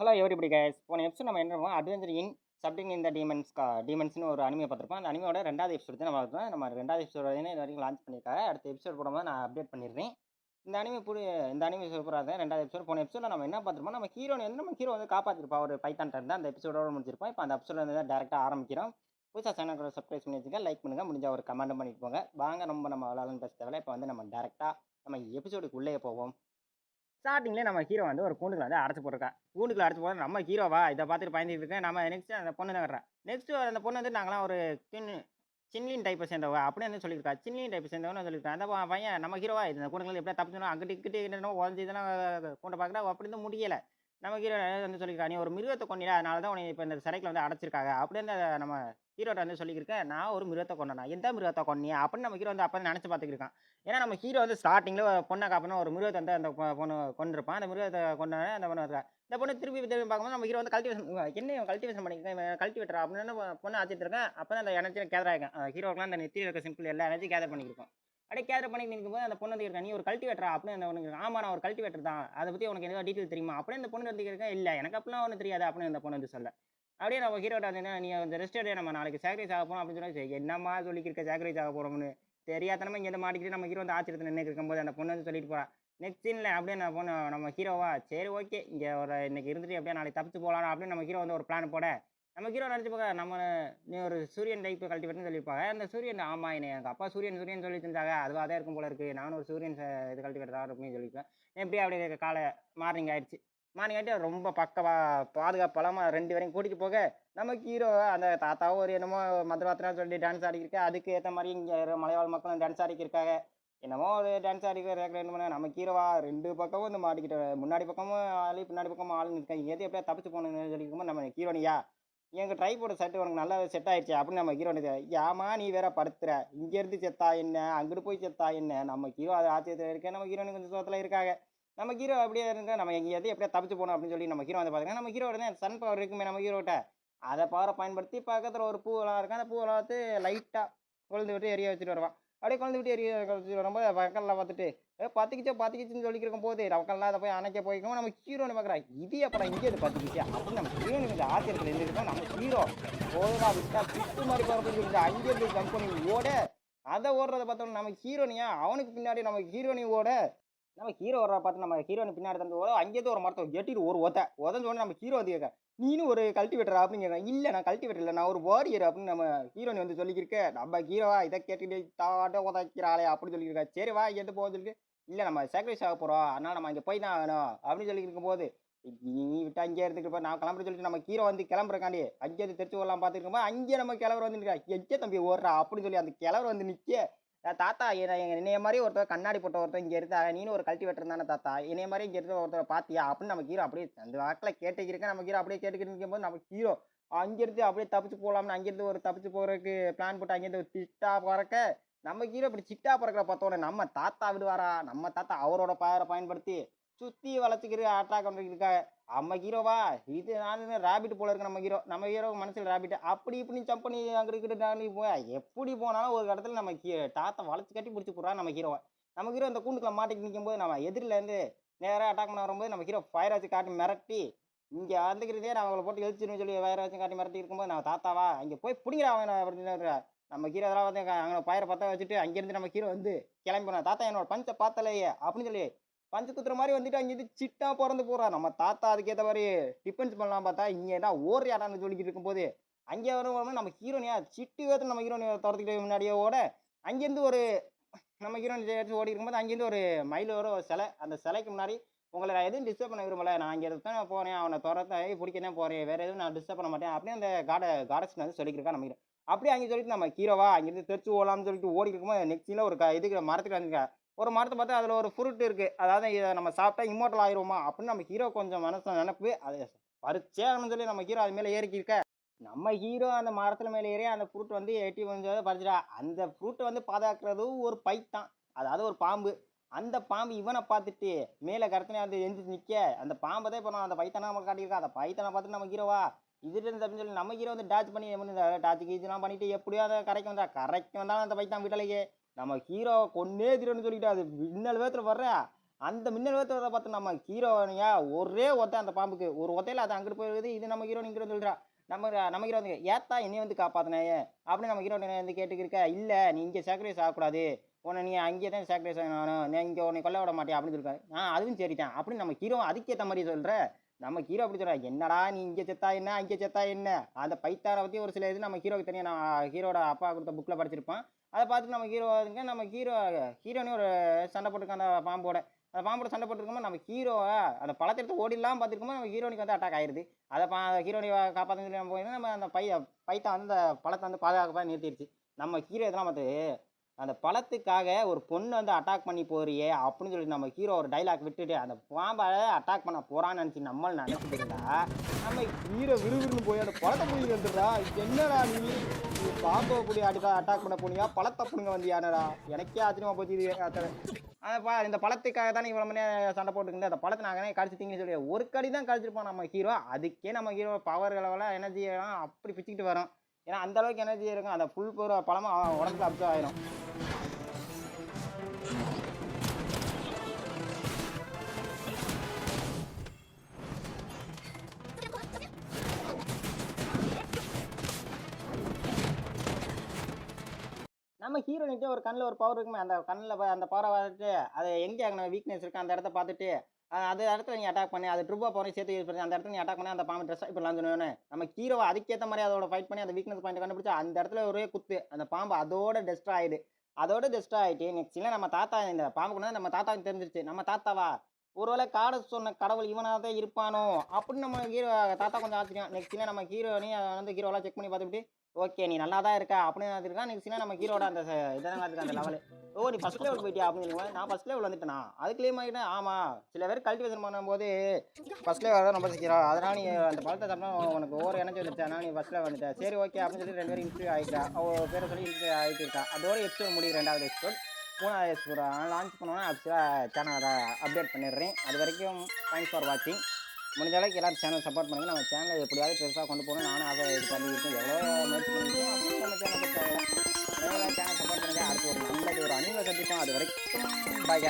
Hello everybody guys. போன episode நம்ம என்ன பண்ணுவோம், அட்வென்ச்சர் இன் சப்டிங் இந்த டீமன்ஸ்னு ஒரு அனிமே பார்த்துருப்போம். அந்த அனிமையோட 2வது எபிசோட் தான் நம்ம பார்த்தோம். நம்ம 2வது எபிசோட் இது வரைக்கும் லான்ச் பண்ணியிருக்காங்க. அடுத்த எபிசோட் போடும்போது நான் அப்டேட் பண்ணிடுறேன். இந்த அனிமே சூப்பராக இருந்தேன். 2வது எபிசோட். போன எபிசோட நம்ம என்ன பார்த்துருப்போம், நம்ம ஹீரோ வந்து காப்பாற்றிருப்பா ஒரு பைத்தான் இருந்தால் அந்த எபிசோடோட முடிச்சிருப்போம். இப்போ அந்த எபிசோட வந்து டேரெக்டாக ஆரம்பிக்கிறோம். புதுசாக சேனல் சப்ஸ்கிரைப் பண்ணி வச்சுங்க, லைக் பண்ணுங்கள், முடிஞ்ச ஒரு கமெண்ட் பண்ணிட்டு போங்க. வாங்க ரொம்ப நம்ம விளாட்னு பேச தேவையில்ல. இப்போ வந்து நம்ம டேரெக்டாக நம்ம எபிசோடுக்கு உள்ளே போவோம். ஸ்டார்டிங்லேயே நம்ம ஹீரோ வந்து ஒரு கூண்டுக்குள்ள வந்து அடைச்சு போட்டிருக்கா. கூண்டுக்குள்ள அடைச்சு போட நம்ம ஹீரோவா இதை பார்த்துட்டு பயந்துட்டு இருக்கேன். நம்ம நெக்ஸ்ட் அந்த பொண்ணு தான் வர்றேன். நெக்ஸ்ட் அந்த பொண்ணு வந்து நாங்களாம் ஒரு சின்லின் டைப்பை சேர்ந்தவ அப்படின்னு வந்து சொல்லியிருக்கா. சின்லின் டைப்பை சேர்ந்தவன்னு சொல்லியிருக்கேன். அந்த பையன் நம்ம ஹீரோவா இந்த கூண்டுக்குள்ள எப்படியா தப்பிச்சணும், அங்கிட்டு இக்கிட்டு என்னென்ன உடஞ்சி இதெல்லாம் கூண்டை பார்க்குறா. அப்படி இருந்து முடியலை. நம்ம ஹீரோ வந்து சொல்லியிருக்கா, நீ ஒரு மிருகத்தை கொண்டிடா, அதனால தான் உனக்கு இப்போ இந்த சிறைக்கில் வந்து அடைச்சிருக்காங்க அப்படின்னு நம்ம ஹீரோட்ட வந்து சொல்லியிருக்கேன். நான் ஒரு மிருகத்தை கொண்டேனா, எந்த மிருகத்தை கொண்டியா அப்படின்னு நம்ம ஹீரோ வந்து அப்போ நினச்சி பார்த்துக்கிருக்கான். ஏன்னா நம்ம ஹீரோ வந்து ஸ்டார்டிங்கில் பொண்ணை காப்பணும் ஒரு மிருகத்தை வந்து அந்த பொண்ணு கொண்டிருப்பான். அந்த மிருகத்தை கொண்டானே அந்த பொண்ணு இருக்கா. இந்த பொண்ணு திருப்பி பார்க்கும்போது நம்ம ஹீரோ வந்து கல்டிவேஷன் என்ன கல்டிவேஷன் பண்ணியிருக்கேன், கல்டிவேட்டர் அப்படின்னு பொண்ணு ஆச்சிட்டு இருக்கேன். அப்போ தான் அந்த எனர்ஜியை கேதர் ஆகிருக்கேன். ஹீரோக்கெலாம் அந்த நெத்தியில் இருக்க சிம்பிள் எல்லா எனர்ஜி கேதர் பண்ணியிருக்கோம். அப்படியே கேதர் பண்ணி நிற்கும்போது அந்த பொண்ணு வந்து இருக்கா, நீ ஒரு கல்டிவேட்டரா அப்படின்னு அந்த பொண்ணு. ஆமா நான் ஒரு கல்டிவேட்டர் தான், அதை பற்றி உனக்கு எதாவது டீட்டெயில் தெரியுமா அப்படின்னு அந்த பொண்ணு வந்து இருக்கேன். இல்லை எனக்கு அப்படிலாம் ஒன்றும் தெரியாது அப்படின்னு அந்த பொண்ணு வந்து சொல்ல. அப்படியே நம்ம ஹீரோட்ட வந்து நீ அந்த ரெஸ்ட் எடுத்து நம்ம நாளைக்கு சாக்ரிஃபைஸ் ஆக போகிறோம் அப்படின்னு சொல்லி என்னம்மா சொல்லிக்கிருக்க சாக்ரிஃபைஸ் ஆக போகிறோம்னு தெரியாதனமா இங்கே மாட்டிக்கிட்டு நம்ம ஹீரோ வந்து ஆச்சரியத்தில் நின்று இருக்கும்போது அந்த பொண்ணு வந்து சொல்லிட்டு போறா. நெக்ஸ்ட் சீனில் அப்படியே நான் பொண்ணு நம்ம ஹீரோவா சரி ஓகே இங்கே ஒரு இன்னைக்கு இருந்துட்டு அப்படியே நாளைக்கு தப்பிச்சு போகலாம் அப்படின்னு நம்ம ஹீரோ வந்து ஒரு பிளான் போட நம்ம ஹீரோ நினச்சி பார்க்க நம்ம நீ ஒரு சூரியன் டைப் கல்டிவேட்னு சொல்லியிருப்பாங்க. அந்த சூரியன் ஆமா என்ன எங்கள் அப்பா சூரியன் சொல்லி இருந்தாங்க, அதுவாக தான் இருக்கும் போல இருக்குது, நானும் ஒரு சூரியன் இது கல்டிவேட்டர் தான் அப்படின்னு சொல்லியிருப்பேன். எப்படியே அப்படியே காலை மார்னிங் ஆயிடுச்சு. மார்னிங் ஆகிட்டு ரொம்ப பாதுகாப்பெல்லாமல் 2 வரையும் கூட்டிகிட்டு போக நமக்கு ஹீரோ அந்த தாத்தாவும் ஒரு என்னமோ மதுராத்திரா சொல்லி டான்ஸ் ஆடிக்கிருக்க. அதுக்கு ஏற்ற மாதிரி இங்கே மலைவாழ் மக்களும் டான்ஸ் ஆடிக்கிருக்காங்க. என்னமோ ஒரு டான்ஸ் ஆடிக்கிற நம்ம ஹீரோவா 2 பக்கமும் இந்த மாட்டிக்கிட்ட முன்னாடி பக்கமும் ஆளு பின்னாடி பக்கமும் ஆளுன்னு இருக்காங்க. எது எப்படியா தப்பிச்சு போகணுன்னு சொல்லியிருக்கும்போது நம்ம ஹீரோனியா எங்கள் ட்ரைப்போட சட்டு உனக்கு நல்லா செட் ஆயிடுச்சு அப்படின்னு நம்ம ஹீரோனி. ஏமா நீ வேற படுத்துற, இங்கேருந்து செத்தா என்ன அங்கிட்டு போய் செத்தா என்ன, நம்ம ஹீரோ அது ஆச்சரியத்தில் இருக்கேன். நம்ம ஹீரோனி கொஞ்சம் சோகத்தில் இருக்காங்க. நம்ம ஹீரோ அப்படியே இருக்க நம்ம எங்கேயாவது எப்படியா தப்பிச்சு போகணும் அப்படின்னு சொல்லி நம்ம ஹீரோ வந்து பார்த்தீங்கன்னா நம்ம ஹீரோட சன் பவர் இருக்குமே நம்ம ஹீரோட்ட. அதை பவரை பயன்படுத்தி பக்கத்தில் ஒரு பூவெல்லாம் இருக்கும். அந்த பூவெல்லாம் பார்த்து லைட்டாக கொழுந்து விட்டு எரிய வச்சுட்டு வருவான். அப்படியே கொழுந்து விட்டு எரிய வச்சுட்டு வரும்போது பக்கம்லாம் பார்த்துட்டு பத்திக்கிச்சுன்னு சொல்லிக்கிருக்கும் போது மக்கள்லாம் அதை போய் அணைக்க போய்க்கும். நம்ம ஹீரோன்னு பார்க்குறா, இது அப்புறம் இங்கே அது பத்திக்கிச்சு அப்படின்னு நம்ம ஹீரோனு கொஞ்சம் ஆச்சரியத்தில் இருந்துருக்கோம். நம்ம ஹீரோ போதா விட்டா பிட்டு மாதிரி போகிறதுக்கு அங்கேருந்து கம்பெனி ஓட அதை ஓடுறதை பார்த்தோம்னா நம்ம ஹீரோனியா அவனுக்கு பின்னாடி நம்ம ஹீரோனி ஓட நம்ம ஹீரோ வர பார்த்து நம்ம ஹீரோனு பின்னாடி தந்து அங்கேயிருந்து ஒரு மரத்தை எட்டிட்டு ஒரு உதஞ்சோடனே நம்ம ஹீரோ வந்து கேட்க, நீனும் ஒரு கல்டிவேட்டர் அப்படின்னு கேட்க. இல்லை நான் கல்டிவேட்டர் இல்லை, நான் ஒரு வாரியர் அப்படின்னு நம்ம ஹீரோனி வந்து சொல்லிக்கிருக்க. நம்ம ஹீரோவா இதை கேட்டுட்டு தாட்ட உதைக்கிறாளே அப்படின்னு சொல்லியிருக்கா. சரி வா எது போக சொல்லிட்டு, இல்லை நம்ம சாக்ரிஃபைஸ் ஆக போகிறோம் அதனால் நம்ம அங்கே போய் தான் ஆகணும் அப்படின்னு சொல்லி இருக்கும்போது நீ விட்டு அங்கேயே இருந்துட்டு நான் கிளம்புற சொல்லிட்டு நம்ம ஹீரோ வந்து கிளம்புறக்காண்டி அங்கேயிருந்து தெரிச்சு வரலாம் பார்த்துருக்கும்போது அங்கேயே நம்ம கிளவர் வந்து நிற்கா. எங்கே தம்பி ஓடுறா அப்படின்னு சொல்லி அந்த கிளவர் வந்து நிற்க. தாத்தா என்னைய மாதிரி ஒருத்தர் கண்ணாடி போட்ட ஒருத்தர் இங்கே இருந்தா, நீனும் ஒரு கல்டிவேட்டர் தானே தாத்தா, என்னைய மாதிரி இங்கே இருக்க ஒருத்தரை பார்த்தியா அப்படின்னு நம்ம ஹீரோ அப்படியே அந்த வாக்கில் கேட்டுக்கிருக்கேன். நம்ம ஹீரோ அப்படியே கேட்டுக்கிட்டு இருக்கும்போது நம்ம ஹீரோ அங்கேருந்து அப்படியே தப்பிச்சு போகலாம்னு அங்கேருந்து ஒரு தப்பிச்சு போகிறதுக்கு பிளான் போட்டு அங்கேருந்து ஒரு சிட்டா பறக்க நம்ம ஹீரோ இப்படி சிட்டா பறக்கிற பார்த்தோன்னே நம்ம தாத்தா விடுவாரா. நம்ம தாத்தா அவரோட பவரை பயன்படுத்தி சுற்றி வளர்த்துக்கிட்டு அட்டாக் பண்ணிருக்காங்க. நம்ம ஹீரோவா இது நான் ரேபிட் போல இருக்கு. நம்ம ஹீரோ மனசில் ரேபிட் அப்படி இப்படி ஜம்ப் பண்ணி அங்கிட்டு போய் எப்படி போனாலும் ஒரு இடத்துல நம்ம தாத்தா வளைச்சு கட்டி பிடிச்சி போடுறா நம்ம ஹீரோவை. நம்ம ஹீரோ அந்த கூண்டுக்குள்ள மாட்டிக்கு நிற்கும் போது நம்ம எதிரிலேருந்து நேராக அட்டாக் பண்ண வரும்போது நம்ம ஹீரோ ஃபயர் வச்சு காட்டி மிரட்டி இங்கே வந்துக்கிறதே நான் அவங்களை போட்டு எழுச்சின்னு சொல்லி ஃபயர் வச்சு காட்டி மிரட்டி இருக்கும்போது நம்ம தாத்தாவா அங்கே போய் பிடிங்கிற அவன் அப்படின்னு நம்ம ஹீரோ இதெல்லாம் வந்து அங்கே ஃபயரை பற்ற வச்சுட்டு அங்கேருந்து நம்ம ஹீரோ வந்து கிளம்பி போனா. தாத்தா என்னோட பஞ்சை பார்த்தலையே அப்படின்னு சொல்லி பஞ்சு குத்துற மாதிரி வந்துட்டு அங்கேருந்து சிட்டா பிறந்து போறா. நம்ம தாத்தா அதுக்கேற்ற மாதிரி டிஃபென்ஸ் பண்ணலாம் பார்த்தா இங்கே தான் ஓரியாடான்னு சொல்லிக்கிட்டு இருக்கும்போது அங்கே வரும் நம்ம ஹீரோனியா சிட்டு வேத்து நம்ம ஹீரோனியை துரத்துக்கிட்டு முன்னாடியே ஓட அங்கேருந்து ஒரு நம்ம ஹீரோயின் ஓடி இருக்கும்போது அங்கேருந்து ஒரு மயில் வரும் ஒரு சிலை. அந்த சிலைக்கு முன்னாடி உங்களை நான் எதுவும் டிஸ்டர்ப் பண்ண விரும்பல, நான் அங்கே தான் போகிறேன், அவனை துரத்த பிடிக்கதான் போகிறேன், வேறு எதுவும் நான் டிஸ்டர்ப் பண்ண மாட்டேன் அப்படின்னு அந்த காடஸ் வந்து சொல்லியிருக்கா நம்ம ஹீரோ. அப்படியே அங்கே சொல்லிட்டு நம்ம ஹீரோவா அங்கேருந்து தெரிச்சு ஓடலாம்னு சொல்லிட்டு ஓடி இருக்கும்போது நெக்ஸ்ட்டில் ஒரு இதுக்கு மரத்துக்கு வந்துருக்கா. ஒரு மரத்தை பார்த்தா அதில் ஒரு ஃப்ரூட் இருக்குது, அதாவது இதை நம்ம சாப்பிட்டா இம்மோட்டல் ஆயிடுமா அப்படின்னு நம்ம ஹீரோ கொஞ்சம் மனசு நினைப்பு அது பறிச்சேன்னு சொல்லி நம்ம ஹீரோ அது மேலே ஏறிக்கிருக்க. நம்ம ஹீரோ அந்த மரத்தில் மேலே ஏறி அந்த ஃப்ரூட் வந்து எட்டி கொஞ்சம் பறிச்சிடா. அந்த ஃப்ரூட்டை வந்து பாதுகாக்கிறதும் ஒரு பைத்தான், அதாவது ஒரு பாம்பு. அந்த பாம்பு இவனை பார்த்துட்டு மேலே கருத்தனை வந்து எந்திரிச்சு நிற்க அந்த பாம்பை தான் இப்போ நான் அந்த பைத்தானா நம்ம காட்டியிருக்கா. அந்த பைத்தானை பார்த்துட்டு நம்ம ஹீரோவா இதுலேருந்து தப்புன்னு சொல்லி நம்ம ஹீரோ வந்து டாச் பண்ணி டாச்சு கீச்சுலாம் பண்ணிட்டு எப்படியோ அதை கரைக்கு வந்தாலும் அந்த பைத்தான் விடலையே நம்ம ஹீரோவை கொன்னே தீரன்னு சொல்லிட்டு அது இன்னல் வேகத்தில் வர்ற அந்த மின்னல் வேகத்தை பார்த்து நம்ம ஹீரோனியா ஒரே ஒத்தை அந்த பாம்புக்கு ஒரு ஒத்தையில் அது அங்கிட்டு போயிருக்குது. இது நம்ம ஹீரோ இங்கிட்டு சொல்கிறா. நம்ம ஹீரோ வந்து ஏத்தா என்னைய வந்து காப்பாற்றினே அப்படின்னு நம்ம ஹீரோ வந்து கேட்டுக்கிருக்க. இல்லை நீ இங்கே சாக்ரிஃபைஸ் ஆகக்கூடாது, உன்னை நீ அங்கேயே தான் சாக்ரிஃபைஸ் ஆகணும், நான் இங்கே உன்னை கொல்ல விட மாட்டேன் அப்படின்னு சொல்லிருக்காரு. அதுவும் சரிதான் அப்படின்னு நம்ம ஹீரோ அதுக்கேற்ற மாதிரி சொல்கிற. நம்ம ஹீரோ அப்படி சொல்கிறா, என்னடா நீ இங்கே செத்தா என்ன அங்கே செத்தா என்ன. அந்த பைத்தாரை பற்றி ஒரு சில இது நம்ம ஹீரோக்கு தெரியும். நான் ஹீரோட அப்பா கொடுத்த புக்கில் படிச்சிருப்பான். அதை பார்த்துட்டு நம்ம ஹீரோனே ஒரு சண்டை போட்டுருக்க அந்த பாம்போட. அந்த பாம்போட சண்டை போட்டுருக்கும்போது நம்ம ஹீரோவை அந்த பழத்தை எடுத்து ஓடிலாம் பார்த்துருக்கும்போது நம்ம ஹீரோனிக்கு வந்து அட்டாக் ஆயிடுது. அதை ஹீரோனி காப்பாற்ற சொல்லி நம்ம போயிருந்தோம். நம்ம அந்த பைத்தை வந்து அந்த பழத்தை வந்து பாதுகாப்பாக நிறுத்திடுச்சு. நம்ம ஹீரோ இதெல்லாம் பார்த்து அந்த பழத்துக்காக ஒரு பொண்ணு வந்து அட்டாக் பண்ணி போறியே அப்படின்னு சொல்லிட்டு நம்ம ஹீரோ ஒரு டைலாக் விட்டுட்டு அந்த பாம்பை அட்டாக் பண்ண போறான்னு நினச்சி நம்மள நினச்சிட்டு இருந்தா நம்ம ஹீரோ விறுவிறுன்னு போய் அந்த பழத்தை பிடிக்க வந்துடுறா. என்னடா நீ பாம்பை பிடி அட்டாக் பண்ண போனியா, பழத்தை பிடுங்க வந்தியானடா. எனக்கே ஆச்சரியமா போச்சு இது. இந்த பழத்துக்காக தான் இவ்வளோ மணி சண்டை போட்டுக்கிட்டு அந்த பழத்தை நாங்கள் கழிச்சிட்டிங்கன்னு சொல்லி ஒரு கடி தான் கழிச்சிருப்போம் நம்ம ஹீரோ. அதுக்கே நம்ம ஹீரோ பவர்களெல்லாம் எனர்ஜியெல்லாம் அப்படி பிச்சுக்கிட்டு வரும். ஏன்னா அந்த அளவுக்கு எனர்ஜி இருக்கும். அந்த ஃபுல் பூரா பழமும் உடம்புல அப்சர்வ் ஆயிரும். நம்ம ஹீரோனிக்கிட்ட ஒரு கண்ணில் ஒரு பவர் இருக்குமே, அந்த கண்ணில் அந்த பவரை பார்த்துட்டு அதை எங்கே நம்ம வீக்னஸ் இருக்கு அந்த இடத்த பார்த்துட்டு அந்த இடத்துல நீ அட்டாக் பண்ணி அது ட்ரிப்பா போகிற சேர்த்து யூஸ் பண்ணி அந்த இடத்துல நீ அட்டாக் பண்ணி அந்த பாம்பு ட்ரெஸ் இப்படிலாம் சொன்னோன்னு நம்ம ஹீரோவை அதுக்கேற்ற மாதிரி அதோட ஃபைட் பண்ணி அந்த வீக்னஸ் பாயிண்ட் கண்டுபிடிச்சி அந்த இடத்துல ஒரே குத்து அந்த பாம்பு அதோட டெஸ்ட்ரா ஆயிடுது. அதோட டெஸ்ட்ரா ஆகிட்டு நெக்ஸ்ட் இல்லை நம்ம தாத்தா இந்த பாம்பு கொண்டு நம்ம தாத்தாவுக்கு தெரிஞ்சிருச்சு. நம்ம தாத்தாவா ஒருவேளை காடை சொன்ன கடவுள் இவனாக தான் இருப்பானோ அப்படின்னு நம்ம ஹீரோ தாத்தா கொஞ்சம் ஆச்சரியம். நெக்ஸ்ட் இல்லை நம்ம ஹீரோனி வந்து ஹீரோலாம் செக் பண்ணி பார்த்துட்டு ஓகே நீ நல்லா தான் இருக்கா அப்படின்னு இருக்கா. நெக்ஸ்ட் இல்லை நம்ம ஹீரோட அந்த இதெல்லாம் இருக்கு அந்த லெவலு. ஓ நீ ஃபஸ்ட் லெவல் போயிட்டியா அப்படின்னு சொல்லுவேன். நான் ஃபஸ்ட் லெவல் வந்துட்டேனா அது கிளைம் ஆகிட்டேன். ஆமாம் சில பேர் கல்டிவேஷன் பண்ணும்போது ஃபஸ்ட் லெவல் தான் ரொம்ப சீக்கிரம். அதனால் நீ அந்த பழத்தை சாப்பிட்டா உனக்கு ஓவர் எனர்ஜி வந்துச்சு, அதனால் நீ ஃபஸ்ட் லெவல் வந்துட்டேன். சரி ஓகே அப்படின்னு சொல்லி 2 பேரும் இன்டர்வியூ ஆகிட்டா. அவள் பேரை சொல்லி இன்டர்வியூ ஆகிட்டு இருக்கா. அதோட எபிசோட் முடியும் 2வது எபிசோட். 3வது எபிசோட் லான்ச் பண்ணோன்னா ஆக்சுவலாக சேனலை அப்டேட் பண்ணிடுறேன். அது வரைக்கும் தேங்க்ஸ் ஃபார் வாட்சிங். முடிஞ்ச அளவுக்கு எல்லாரும் சேனல் சப்போர்ட் பண்ணுங்க. நம்ம சேனலை எப்படியாவது பெருசாக கொண்டு போகணும். நானும் அதை இது பண்ணியிருக்கேன். எவ்வளோ முயற்சி பண்ணியிருக்கேன் அப்படி நம்ம சேனல் பொறுத்தவரை சேனல் சப்போர்ட் பண்ணுங்க. அடுத்து ஒரு நல்லது ஒரு அணிவை சந்திப்போம். அது வரைக்கும் பாய்.